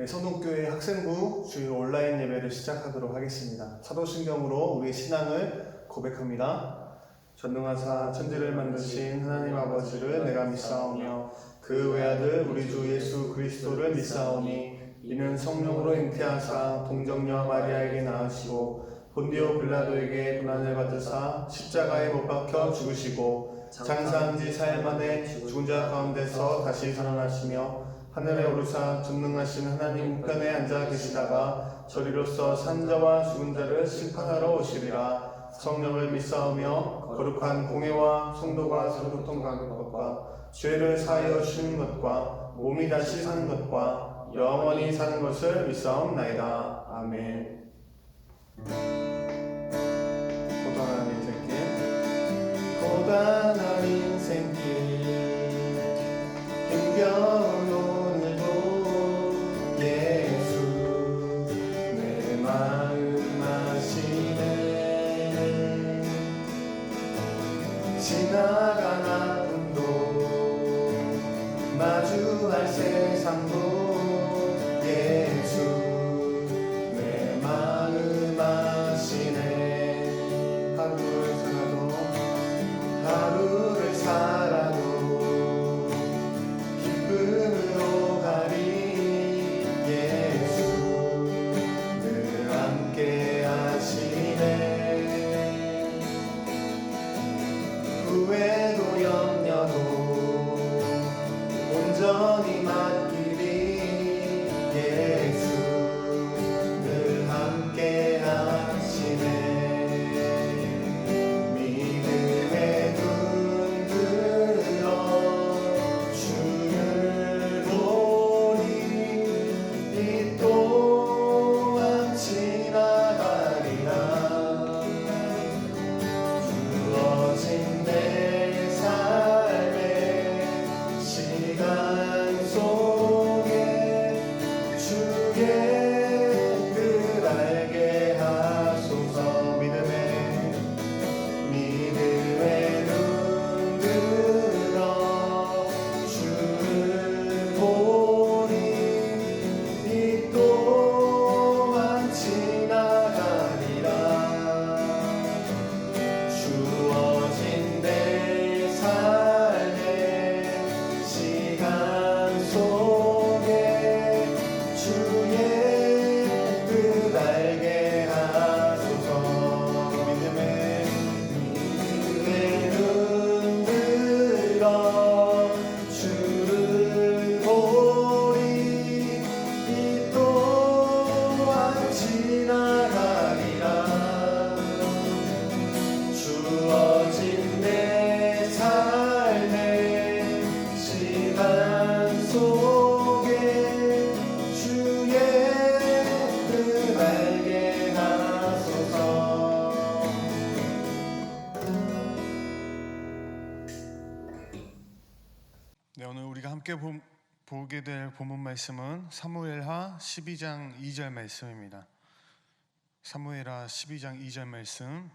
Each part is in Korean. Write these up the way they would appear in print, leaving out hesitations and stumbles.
네, 성동교회 학생부 주일 온라인 예배를 시작하도록 하겠습니다. 사도신경으로 우리의 신앙을 고백합니다. 전능하사 천지를 만드신 하나님 아버지를 내가 믿사오며 그 외아들 우리 주 예수 그리스도를 믿사오니 이는 성령으로 잉태하사 동정녀 마리아에게 낳으시고 본디오 빌라도에게 고난을 받으사 십자가에 못 박혀 죽으시고 장사한 지 4일 만에 죽은 자 가운데서 다시 살아나시며 하늘에 오르사 전능하신 하나님 우편에 앉아 계시다가 저리로서 산자와 죽은 자를 심판하러 오시리라. 성령을 믿사오며 거룩한 공회와 성도가 서로 통과하는 것과 죄를 사하여 주시는 것과 몸이 다시 사는 것과 영원히 사는 것을 믿사옵나이다. 아멘. 고단한 인생길 고단한 인생길 힘겨운 오늘도 예수 내 마음 아시네. 지나간 아픔도 마주할 세상도 예수 내 마음 아시네. 하루를 살아도 기쁨으로 가리 예수 늘 함께 하시네. 후회도 염려도 온전히 맡기리 예수 늘 함께 하시네. 믿음의 눈 들어 주를 보니 이 또한 지나가리라. 주어진 내 삶의 시간 속에 주의 뜻 알게 하소서. 믿음의 눈 들어 주를 보니 이 또한 지나가리라. 주어진 내 삶의 시간 속에 주의 뜻 알게 하소서. 믿음의 눈 들어 주를 보니 이 또한 지나가리라. 주어진 내 삶의 시간 속에 주의 뜻 알게 하소서. 네, 오늘 우리가 함께 보게 될 본문 말씀은 사무엘하 12장 2절 말씀입니다. 사무엘하 12장 2절 말씀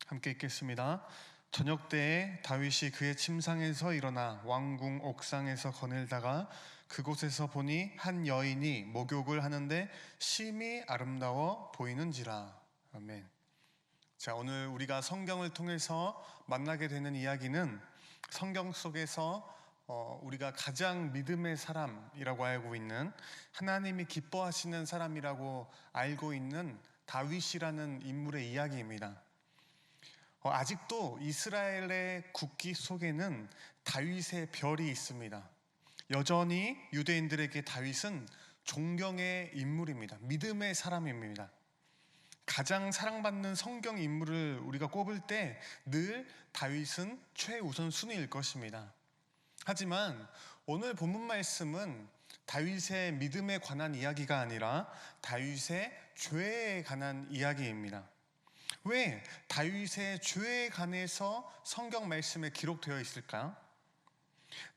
함께 읽겠습니다. 저녁 때에 다윗이 그의 침상에서 일어나 왕궁 옥상에서 거닐다가 그곳에서 보니 한 여인이 목욕을 하는데 심히 아름다워 보이는지라. 아멘. 자, 오늘 우리가 성경을 통해서 만나게 되는 이야기는 성경 속에서 우리가 가장 믿음의 사람이라고 알고 있는, 하나님이 기뻐하시는 사람이라고 알고 있는 다윗이라는 인물의 이야기입니다. 아직도 이스라엘의 국기 속에는 다윗의 별이 있습니다. 여전히 유대인들에게 다윗은 존경의 인물입니다. 믿음의 사람입니다. 가장 사랑받는 성경 인물을 우리가 꼽을 때 늘 다윗은 최우선 순위일 것입니다. 하지만 오늘 본문 말씀은 다윗의 믿음에 관한 이야기가 아니라 다윗의 죄에 관한 이야기입니다. 왜 다윗의 죄에 관해서 성경 말씀에 기록되어 있을까요?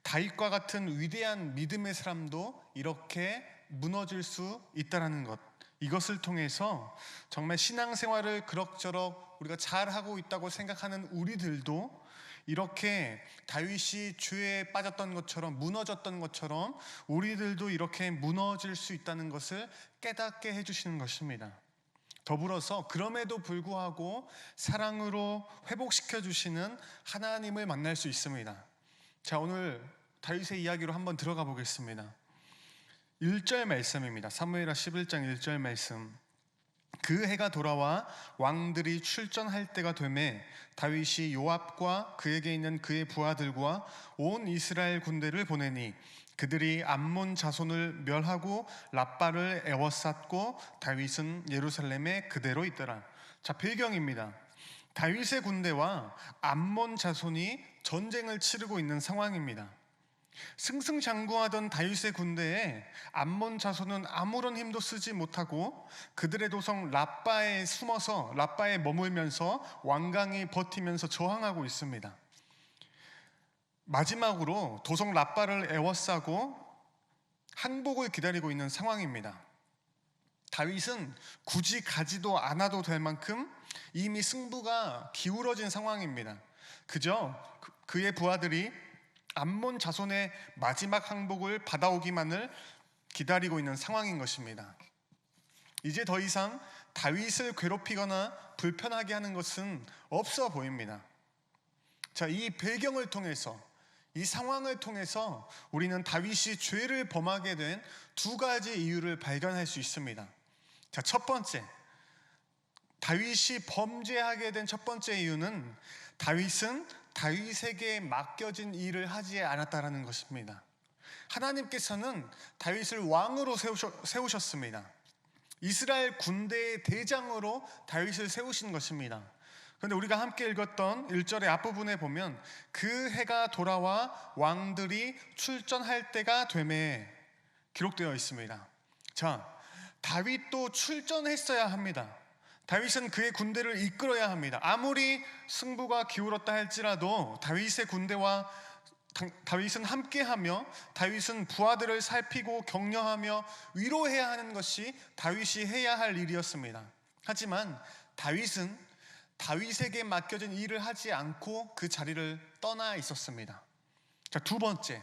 다윗과 같은 위대한 믿음의 사람도 이렇게 무너질 수 있다는 것, 이것을 통해서 정말 신앙생활을 그럭저럭 우리가 잘하고 있다고 생각하는 우리들도 이렇게 다윗이 죄에 빠졌던 것처럼, 무너졌던 것처럼 우리들도 이렇게 무너질 수 있다는 것을 깨닫게 해주시는 것입니다. 더불어서 그럼에도 불구하고 사랑으로 회복시켜 주시는 하나님을 만날 수 있습니다. 자, 오늘 다윗의 이야기로 한번 들어가 보겠습니다. 1절 말씀입니다. 사무엘하 11장 1절 말씀. 그 해가 돌아와 왕들이 출전할 때가 되매 다윗이 요압과 그에게 있는 그의 부하들과 온 이스라엘 군대를 보내니 그들이 암몬 자손을 멸하고 랍바를 에워쌌고 다윗은 예루살렘에 그대로 있더라. 자, 배경입니다. 다윗의 군대와 암몬 자손이 전쟁을 치르고 있는 상황입니다. 승승장구하던 다윗의 군대에 암몬 자손은 아무런 힘도 쓰지 못하고 그들의 도성 랍바에 숨어서 랍바에 머물면서 완강히 버티면서 저항하고 있습니다. 마지막으로 도성 랍바를 에워싸고 항복을 기다리고 있는 상황입니다. 다윗은 굳이 가지도 않아도 될 만큼 이미 승부가 기울어진 상황입니다. 그저 그의 부하들이 암몬 자손의 마지막 항복을 받아오기만을 기다리고 있는 상황인 것입니다. 이제 더 이상 다윗을 괴롭히거나 불편하게 하는 것은 없어 보입니다. 자, 이 배경을 통해서, 이 상황을 통해서 우리는 다윗이 죄를 범하게 된 두 가지 이유를 발견할 수 있습니다. 자, 첫 번째, 다윗이 범죄하게 된 첫 번째 이유는 다윗은 다윗에게 맡겨진 일을 하지 않았다라는 것입니다. 하나님께서는 다윗을 왕으로 세우셨습니다. 이스라엘 군대의 대장으로 다윗을 세우신 것입니다. 그런데 우리가 함께 읽었던 1절의 앞부분에 보면 그 해가 돌아와 왕들이 출전할 때가 되매 기록되어 있습니다. 자, 다윗도 출전했어야 합니다. 다윗은 그의 군대를 이끌어야 합니다. 아무리 승부가 기울었다 할지라도 다윗의 군대와 다윗은 함께하며 다윗은 부하들을 살피고 격려하며 위로해야 하는 것이 다윗이 해야 할 일이었습니다. 하지만 다윗은 다윗에게 맡겨진 일을 하지 않고 그 자리를 떠나 있었습니다. 자, 두 번째,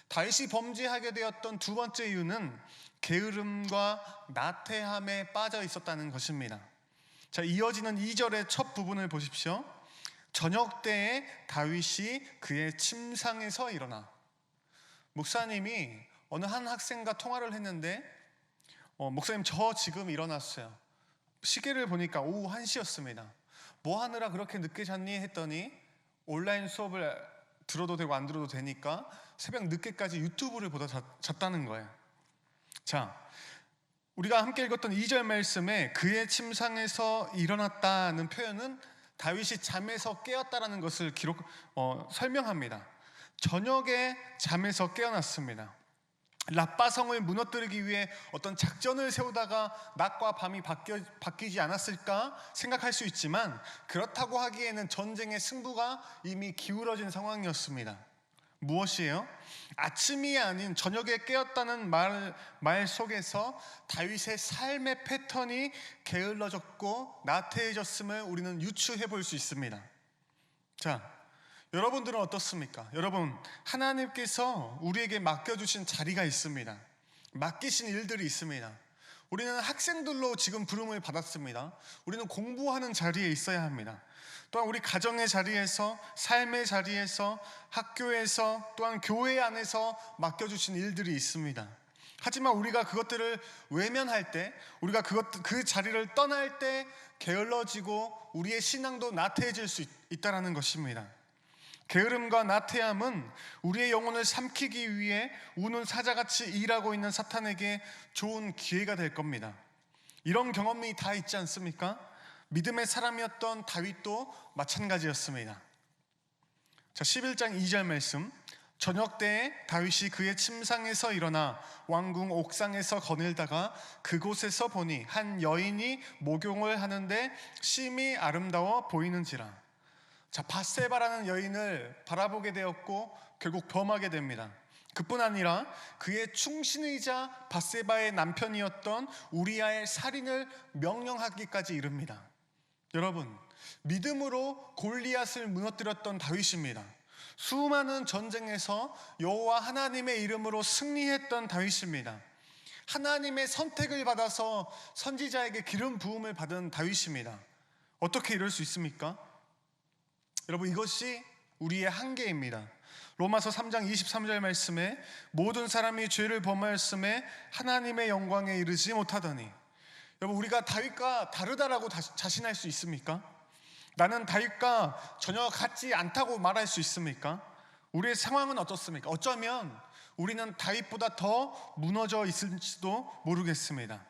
다윗이 범죄하게 되었던 두 번째 이유는 게으름과 나태함에 빠져 있었다는 것입니다. 자, 이어지는 2절의 첫 부분을 보십시오. 저녁 때에 다윗이 그의 침상에서 일어나. 목사님이 어느 한 학생과 통화를 했는데 목사님, 저 지금 일어났어요. 시계를 보니까 오후 1시였습니다. 뭐 하느라 그렇게 늦게 잤니? 했더니 온라인 수업을 들어도 되고 안 들어도 되니까 새벽 늦게까지 유튜브를 보다 잤다는 거예요. 자, 우리가 함께 읽었던 2절 말씀에 그의 침상에서 일어났다는 표현은 다윗이 잠에서 깨었다라는 것을 설명합니다. 저녁에 잠에서 깨어났습니다. 랍바성을 무너뜨리기 위해 어떤 작전을 세우다가 낮과 밤이 바뀌지 않았을까 생각할 수 있지만 그렇다고 하기에는 전쟁의 승부가 이미 기울어진 상황이었습니다. 무엇이에요? 아침이 아닌 저녁에 깨었다는 말 속에서 다윗의 삶의 패턴이 게을러졌고 나태해졌음을 우리는 유추해 볼 수 있습니다. 자, 여러분들은 어떻습니까? 여러분, 하나님께서 우리에게 맡겨주신 자리가 있습니다. 맡기신 일들이 있습니다. 우리는 학생들로 지금 부름을 받았습니다. 우리는 공부하는 자리에 있어야 합니다. 또한 우리 가정의 자리에서, 삶의 자리에서, 학교에서, 또한 교회 안에서 맡겨주신 일들이 있습니다. 하지만 우리가 그것들을 외면할 때, 우리가 그 자리를 떠날 때 게을러지고 우리의 신앙도 나태해질 수 있다는 것입니다. 게으름과 나태함은 우리의 영혼을 삼키기 위해 우는 사자같이 일하고 있는 사탄에게 좋은 기회가 될 겁니다. 이런 경험이 다 있지 않습니까? 믿음의 사람이었던 다윗도 마찬가지였습니다. 자, 11장 2절 말씀. 저녁 때에 다윗이 그의 침상에서 일어나 왕궁 옥상에서 거닐다가 그곳에서 보니 한 여인이 목욕을 하는데 심히 아름다워 보이는지라. 자, 밧세바라는 여인을 바라보게 되었고 결국 범하게 됩니다. 그뿐 아니라 그의 충신이자 밧세바의 남편이었던 우리아의 살인을 명령하기까지 이릅니다. 여러분, 믿음으로 골리앗을 무너뜨렸던 다윗입니다. 수많은 전쟁에서 여호와 하나님의 이름으로 승리했던 다윗입니다. 하나님의 선택을 받아서 선지자에게 기름 부음을 받은 다윗입니다. 어떻게 이럴 수 있습니까? 여러분, 이것이 우리의 한계입니다. 로마서 3장 23절 말씀에 모든 사람이 죄를 범하였음에 하나님의 영광에 이르지 못하더니. 여러분, 우리가 다윗과 다르다라고 자신할 수 있습니까? 나는 다윗과 전혀 같지 않다고 말할 수 있습니까? 우리의 상황은 어떻습니까? 어쩌면 우리는 다윗보다 더 무너져 있을지도 모르겠습니다.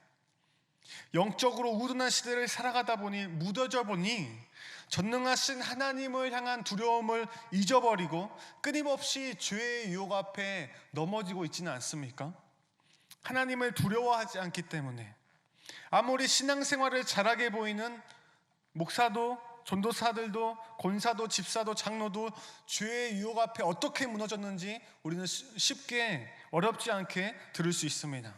영적으로 우둔한 시대를 살아가다 보니, 무뎌져 보니 전능하신 하나님을 향한 두려움을 잊어버리고 끊임없이 죄의 유혹 앞에 넘어지고 있지는 않습니까? 하나님을 두려워하지 않기 때문에. 아무리 신앙생활을 잘하게 보이는 목사도, 전도사들도, 권사도, 집사도, 장로도 죄의 유혹 앞에 어떻게 무너졌는지 우리는 쉽게, 어렵지 않게 들을 수 있습니다.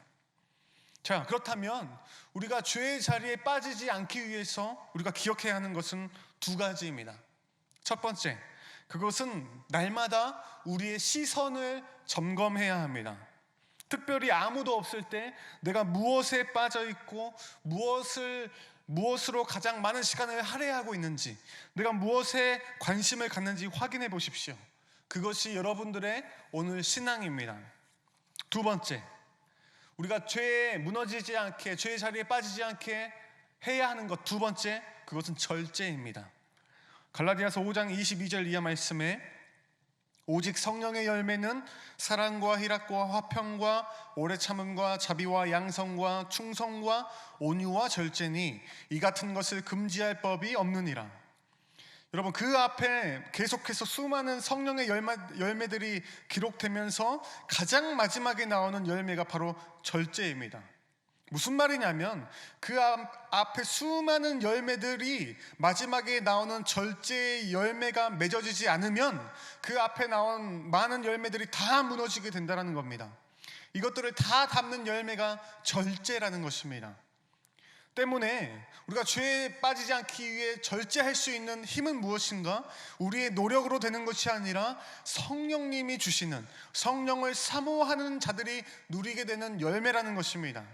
자, 그렇다면 우리가 죄의 자리에 빠지지 않기 위해서 우리가 기억해야 하는 것은 두 가지입니다. 첫 번째, 그것은 날마다 우리의 시선을 점검해야 합니다. 특별히 아무도 없을 때 내가 무엇에 빠져 있고 무엇으로 가장 많은 시간을 할애하고 있는지, 내가 무엇에 관심을 갖는지 확인해 보십시오. 그것이 여러분들의 오늘 신앙입니다. 두 번째, 우리가 죄에 무너지지 않게, 죄의 자리에 빠지지 않게 해야 하는 것, 두 번째, 그것은 절제입니다. 갈라디아서 5장 22절 이하 말씀에 오직 성령의 열매는 사랑과 희락과 화평과 오래 참음과 자비와 양성과 충성과 온유와 절제니 이 같은 것을 금지할 법이 없느니라. 여러분, 그 앞에 계속해서 수많은 성령의 열매들이 기록되면서 가장 마지막에 나오는 열매가 바로 절제입니다. 무슨 말이냐면 그 앞에 수많은 열매들이 마지막에 나오는 절제의 열매가 맺어지지 않으면 그 앞에 나온 많은 열매들이 다 무너지게 된다는 겁니다. 이것들을 다 담는 열매가 절제라는 것입니다. 때문에 우리가 죄에 빠지지 않기 위해 절제할 수 있는 힘은 무엇인가? 우리의 노력으로 되는 것이 아니라 성령님이 주시는, 성령을 사모하는 자들이 누리게 되는 열매라는 것입니다.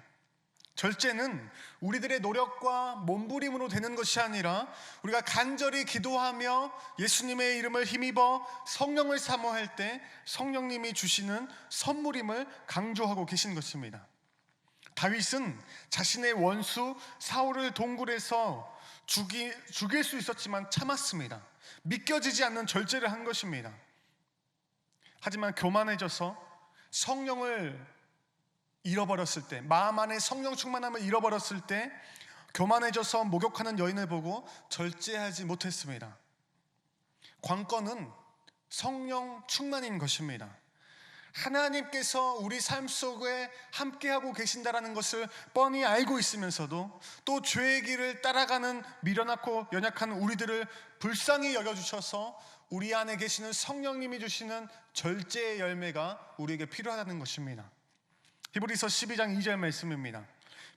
절제는 우리들의 노력과 몸부림으로 되는 것이 아니라 우리가 간절히 기도하며 예수님의 이름을 힘입어 성령을 사모할 때 성령님이 주시는 선물임을 강조하고 계신 것입니다. 다윗은 자신의 원수 사울을 동굴에서 죽일 수 있었지만 참았습니다. 믿겨지지 않는 절제를 한 것입니다. 하지만 교만해져서 성령을 잃어버렸을 때, 마음 안에 성령 충만함을 잃어버렸을 때 교만해져서 목욕하는 여인을 보고 절제하지 못했습니다. 관건은 성령 충만인 것입니다. 하나님께서 우리 삶 속에 함께하고 계신다는 것을 뻔히 알고 있으면서도 또 죄의 길을 따라가는 미련하고 연약한 우리들을 불쌍히 여겨주셔서 우리 안에 계시는 성령님이 주시는 절제의 열매가 우리에게 필요하다는 것입니다. 히브리서 12장 2절 말씀입니다.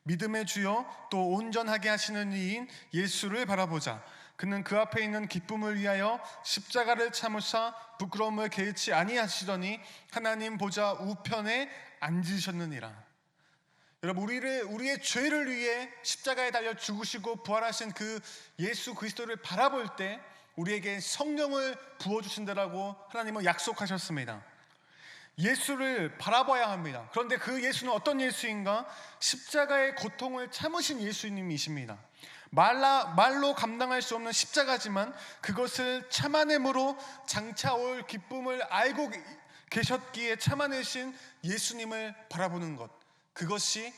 믿음의 주요 또 온전하게 하시는 이인 예수를 바라보자. 그는 그 앞에 있는 기쁨을 위하여 십자가를 참으사 부끄러움을 개의치 아니하시더니 하나님 보좌 우편에 앉으셨느니라. 여러분, 우리의 죄를 위해 십자가에 달려 죽으시고 부활하신 그 예수 그리스도를 바라볼 때 우리에게 성령을 부어주신다라고 하나님은 약속하셨습니다. 예수를 바라봐야 합니다. 그런데 그 예수는 어떤 예수인가? 십자가의 고통을 참으신 예수님이십니다. 말로 감당할 수 없는 십자가지만 그것을 참아냄으로 장차 올 기쁨을 알고 계셨기에 참아내신 예수님을 바라보는 것, 그것이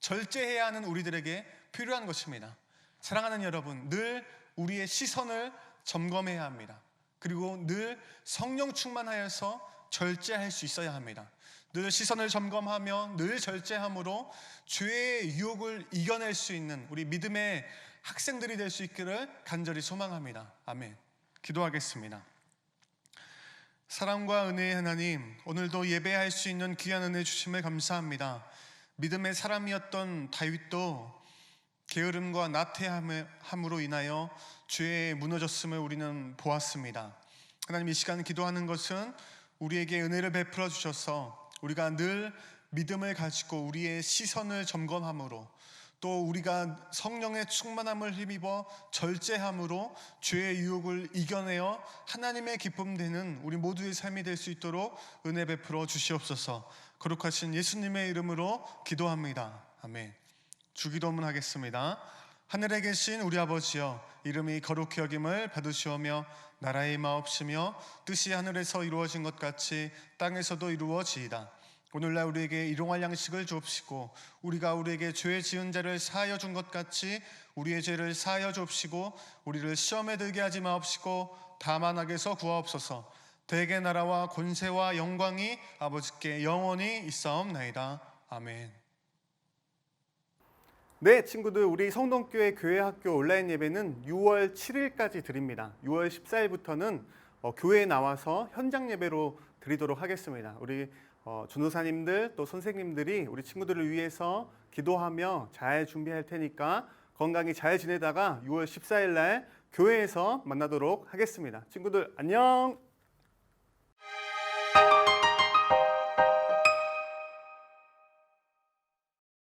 절제해야 하는 우리들에게 필요한 것입니다. 사랑하는 여러분, 늘 우리의 시선을 점검해야 합니다. 그리고 늘 성령 충만하여서 절제할 수 있어야 합니다. 늘 시선을 점검하며 늘 절제함으로 죄의 유혹을 이겨낼 수 있는 우리 믿음의 학생들이 될 수 있기를 간절히 소망합니다. 아멘. 기도하겠습니다. 사랑과 은혜의 하나님, 오늘도 예배할 수 있는 귀한 은혜 주심을 감사합니다. 믿음의 사람이었던 다윗도 게으름과 나태함으로 인하여 죄에 무너졌음을 우리는 보았습니다. 하나님 이 시간 기도하는 것은 우리에게 은혜를 베풀어 주셔서 우리가 늘 믿음을 가지고 우리의 시선을 점검함으로 또 우리가 성령의 충만함을 힘입어 절제함으로 죄의 유혹을 이겨내어 하나님의 기쁨 되는 우리 모두의 삶이 될 수 있도록 은혜 베풀어 주시옵소서. 거룩하신 예수님의 이름으로 기도합니다. 아멘. 주기도문 하겠습니다. 하늘에 계신 우리 아버지여, 이름이 거룩히 여김을 받으시오며 나라의 마옵시며 뜻이 하늘에서 이루어진 것 같이 땅에서도 이루어지이다. 오늘날 우리에게 일용할 양식을 주옵시고 우리가 우리에게 죄 지은 자를 사하여 준 것 같이 우리의 죄를 사하여 주옵시고 우리를 시험에 들게 하지 마옵시고 다만 악에서 구하옵소서. 대개 나라와 권세와 영광이 아버지께 영원히 있사옵나이다. 아멘. 네, 친구들, 우리 성동교회 교회학교 온라인 예배는 6월 7일까지 드립니다. 6월 14일부터는 교회에 나와서 현장 예배로 드리도록 하겠습니다. 우리 전도사님들 또 선생님들이 우리 친구들을 위해서 기도하며 잘 준비할 테니까 건강히 잘 지내다가 6월 14일 날 교회에서 만나도록 하겠습니다. 친구들 안녕.